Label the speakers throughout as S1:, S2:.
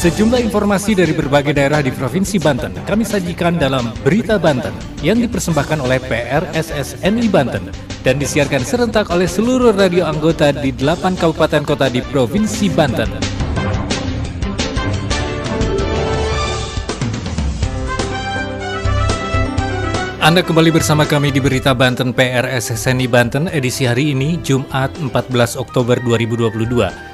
S1: Sejumlah informasi dari berbagai daerah di Provinsi Banten kami sajikan dalam Berita Banten yang dipersembahkan oleh PRSSNI Banten dan disiarkan serentak oleh seluruh radio anggota di 8 kabupaten kota di Provinsi Banten. Anda kembali bersama kami di Berita Banten PRSSNI Banten edisi hari ini, Jumat 14 Oktober 2022.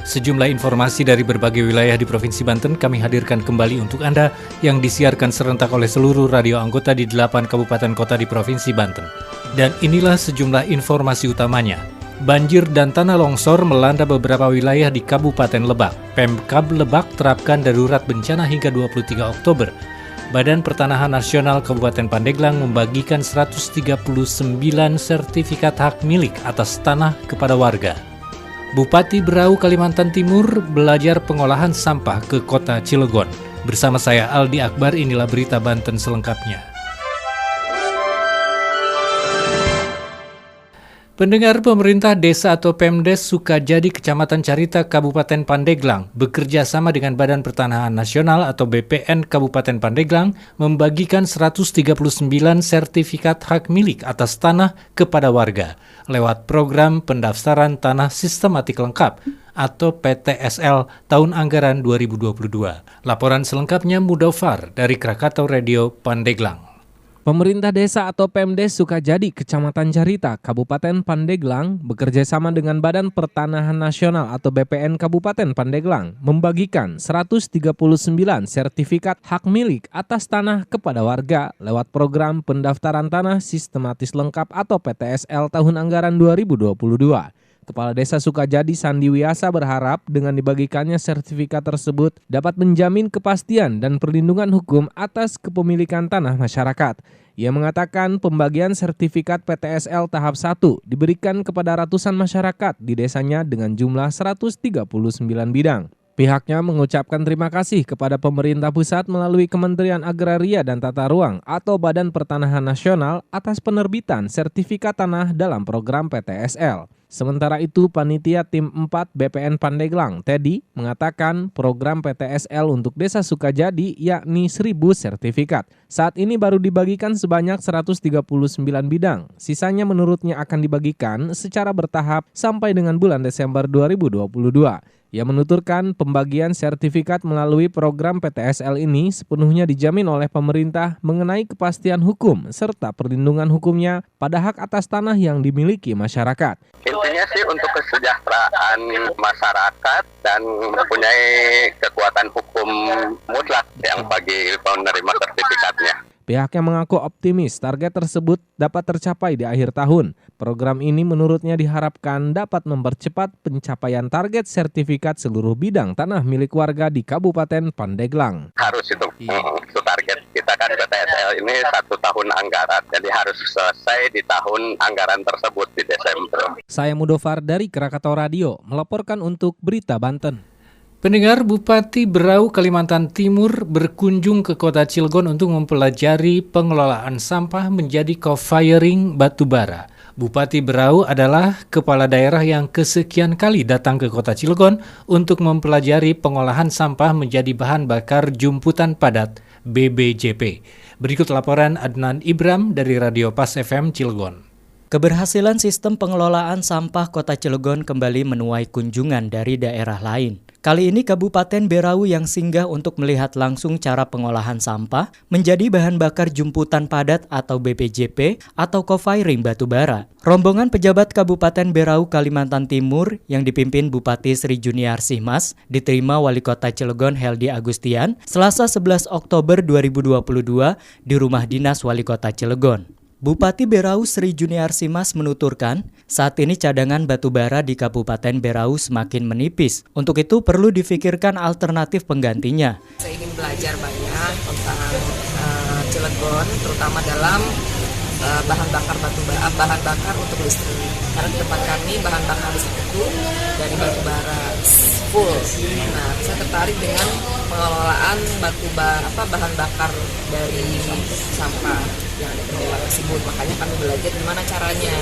S1: Sejumlah informasi dari berbagai wilayah di Provinsi Banten kami hadirkan kembali untuk Anda yang disiarkan serentak oleh seluruh radio anggota di 8 kabupaten kota di Provinsi Banten. Dan inilah sejumlah informasi utamanya. Banjir dan tanah longsor melanda beberapa wilayah di Kabupaten Lebak. Pemkab Lebak terapkan darurat bencana hingga 23 Oktober. Badan Pertanahan Nasional Kabupaten Pandeglang membagikan 139 sertifikat hak milik atas tanah kepada warga. Bupati Berau, Kalimantan Timur belajar pengolahan sampah ke kota Cilegon. Bersama saya Aldi Akbar, inilah Berita Banten selengkapnya. Pendengar, pemerintah desa atau Pemdes Sukajadi Kecamatan Carita Kabupaten Pandeglang bekerja sama dengan Badan Pertanahan Nasional atau BPN Kabupaten Pandeglang membagikan 139 sertifikat hak milik atas tanah kepada warga lewat program pendaftaran tanah sistematik lengkap atau PTSL tahun anggaran 2022. Laporan selengkapnya Mudofar dari Krakatau Radio Pandeglang.
S2: Pemerintah desa atau Pemdes Sukajadi Kecamatan Carita Kabupaten Pandeglang bekerja sama dengan Badan Pertanahan Nasional atau BPN Kabupaten Pandeglang membagikan 139 sertifikat hak milik atas tanah kepada warga lewat program pendaftaran tanah sistematis lengkap atau PTSL tahun anggaran 2022. Kepala Desa Sukajadi Sandi Wiasa berharap dengan dibagikannya sertifikat tersebut dapat menjamin kepastian dan perlindungan hukum atas kepemilikan tanah masyarakat. Ia mengatakan pembagian sertifikat PTSL tahap 1 diberikan kepada ratusan masyarakat di desanya dengan jumlah 139 bidang. Pihaknya mengucapkan terima kasih kepada pemerintah pusat melalui Kementerian Agraria dan Tata Ruang atau Badan Pertanahan Nasional atas penerbitan sertifikat tanah dalam program PTSL. Sementara itu, Panitia Tim 4 BPN Pandeglang, Teddy, mengatakan program PTSL untuk Desa Sukajadi yakni 1.000 sertifikat. Saat ini baru dibagikan sebanyak 139 bidang. Sisanya menurutnya akan dibagikan secara bertahap sampai dengan bulan Desember 2022. Ia menuturkan pembagian sertifikat melalui program PTSL ini sepenuhnya dijamin oleh pemerintah mengenai kepastian hukum serta perlindungan hukumnya pada hak atas tanah yang dimiliki masyarakat.
S3: Intinya sih untuk kesejahteraan masyarakat dan mempunyai kekuatan hukum mutlak yang bagi penerima sertifikatnya.
S2: Pihaknya mengaku optimis target tersebut dapat tercapai di akhir tahun. Program ini menurutnya diharapkan dapat mempercepat pencapaian target sertifikat seluruh bidang tanah milik warga di Kabupaten Pandeglang.
S3: Harus itu target kita kan PTSL ini 1 tahun anggaran, jadi harus selesai di tahun anggaran tersebut di Desember.
S2: Saya Mudofar dari Krakatau Radio melaporkan untuk Berita Banten.
S1: Pendengar, Bupati Berau, Kalimantan Timur berkunjung ke kota Cilegon untuk mempelajari pengelolaan sampah menjadi co-firing batubara. Bupati Berau adalah kepala daerah yang kesekian kali datang ke kota Cilegon untuk mempelajari pengolahan sampah menjadi bahan bakar jumputan padat BBJP. Berikut laporan Adnan Ibram dari Radio Pas FM Cilegon.
S4: Keberhasilan sistem pengelolaan sampah Kota Cilegon kembali menuai kunjungan dari daerah lain. Kali ini Kabupaten Berau yang singgah untuk melihat langsung cara pengolahan sampah menjadi bahan bakar jumputan padat atau BPJP atau co-firing batubara. Rombongan pejabat Kabupaten Berau, Kalimantan Timur yang dipimpin Bupati Sri Juniarsih Mas diterima Wali Kota Cilegon Heldi Agustian Selasa 11 Oktober 2022 di Rumah Dinas Wali Kota Cilegon. Bupati Berau Sri Juniarsih Mas menuturkan, saat ini cadangan batubara di Kabupaten Berau semakin menipis. Untuk itu perlu difikirkan alternatif penggantinya.
S5: Saya ingin belajar banyak tentang Cilegon, terutama dalam bahan bakar batubara, bahan bakar untuk listrik. Karena di tempat kami bahan bakar listrik itu dari batubara full. Nah, saya tertarik dengan pengelolaan batubara bahan bakar dari sampah. yang ada pengelolaan tersebut. Makanya kami belajar gimana caranya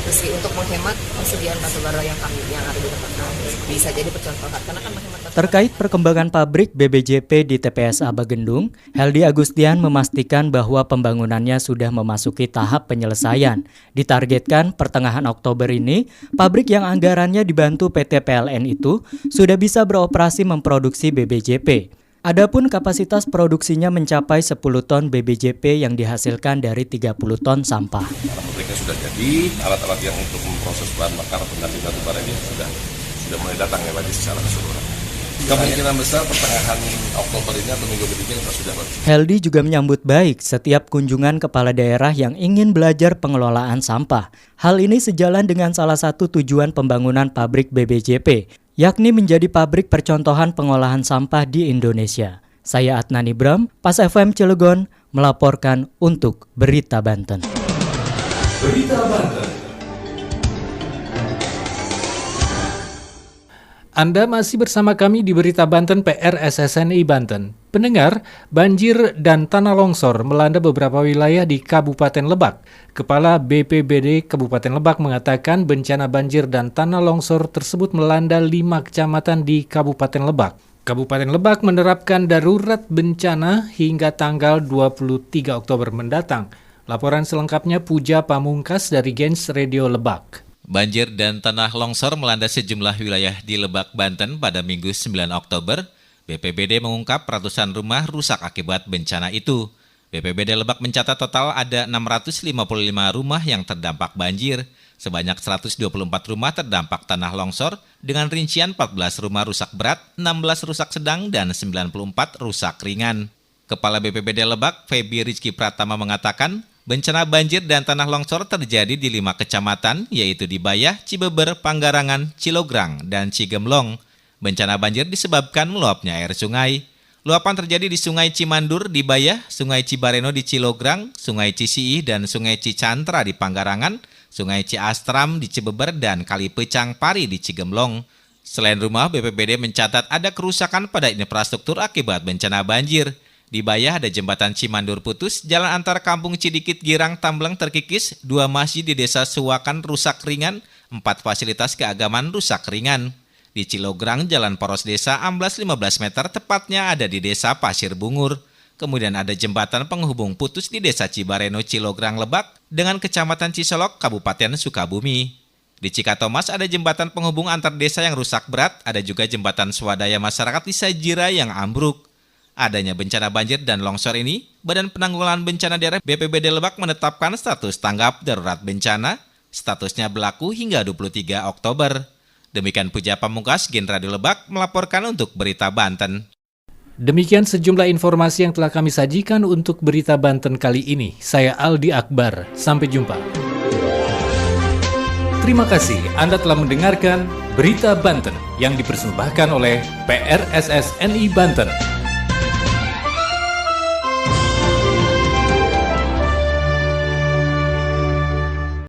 S5: meski untuk menghemat persediaan batubara yang ada di tempat kami. Bisa jadi percontohan karena kan menghemat batubara.
S4: Terkait perkembangan pabrik BBJP di TPSA Bagendung, Heldi Agustian memastikan bahwa pembangunannya sudah memasuki tahap penyelesaian. Ditargetkan pertengahan Oktober ini, pabrik yang anggarannya dibantu PT PLN itu sudah bisa beroperasi memproduksi BBJP. Adapun kapasitas produksinya mencapai 10 ton BBJP yang dihasilkan dari 30 ton sampah.
S6: Pabriknya sudah jadi, alat-alat yang untuk memproses bahan bakar pengganti batubara ini sudah mulai datang ya Pak secara keseluruhan. Kemungkinan besar pertengahan Oktober ini atau minggu berikutnya sudah bersih.
S4: Heldi juga menyambut baik setiap kunjungan kepala daerah yang ingin belajar pengelolaan sampah. Hal ini sejalan dengan salah satu tujuan pembangunan pabrik BBJP, yakni menjadi pabrik percontohan pengolahan sampah di Indonesia. Saya Adnan Ibram, Pas FM Cilegon, melaporkan untuk Berita Banten.
S1: Berita Banten. Anda masih bersama kami di Berita Banten PRSSNI Banten. Pendengar, banjir dan tanah longsor melanda beberapa wilayah di Kabupaten Lebak. Kepala BPBD Kabupaten Lebak mengatakan bencana banjir dan tanah longsor tersebut melanda 5 kecamatan di Kabupaten Lebak. Kabupaten Lebak menerapkan darurat bencana hingga tanggal 23 Oktober mendatang. Laporan selengkapnya Puja Pamungkas dari Gens Radio Lebak.
S7: Banjir dan tanah longsor melanda sejumlah wilayah di Lebak, Banten pada Minggu 9 Oktober. BPBD mengungkap ratusan rumah rusak akibat bencana itu. BPBD Lebak mencatat total ada 655 rumah yang terdampak banjir. Sebanyak 124 rumah terdampak tanah longsor dengan rincian 14 rumah rusak berat, 16 rusak sedang, dan 94 rusak ringan. Kepala BPBD Lebak, Feby Rizky Pratama mengatakan, bencana banjir dan tanah longsor terjadi di 5 kecamatan, yaitu di Bayah, Cibeber, Panggarangan, Cilograng, dan Cigemblong. Bencana banjir disebabkan meluapnya air sungai. Luapan terjadi di Sungai Cimandur di Bayah, Sungai Cibareno di Cilograng, Sungai Cisiih dan Sungai Cicantra di Panggarangan, Sungai Ciastram di Cibeber, dan Kali Pecang Pari di Cigemblong. Selain rumah, BPBD mencatat ada kerusakan pada infrastruktur akibat bencana banjir. Di Bayah ada jembatan Cimandur putus, jalan antar kampung Cidikit Girang Tambleng terkikis, 2 masjid di desa Suwakan rusak ringan, 4 fasilitas keagamaan rusak ringan. Di Cilograng, jalan poros desa amblas 15 meter tepatnya ada di desa Pasir Bungur. Kemudian ada jembatan penghubung putus di desa Cibareno Cilograng Lebak dengan kecamatan Cisolok, Kabupaten Sukabumi. Di Cikatomas ada jembatan penghubung antar desa yang rusak berat, ada juga jembatan swadaya masyarakat di Sajira yang ambruk. Adanya bencana banjir dan longsor ini, Badan Penanggulangan Bencana Daerah BPBD Lebak menetapkan status tanggap darurat bencana, statusnya berlaku hingga 23 Oktober. Demikian Puja Pamungkas, Gen Radio Lebak, melaporkan untuk Berita Banten.
S1: Demikian sejumlah informasi yang telah kami sajikan untuk Berita Banten kali ini. Saya Aldi Akbar, sampai jumpa. Terima kasih Anda telah mendengarkan Berita Banten yang dipersembahkan oleh PRSSNI Banten.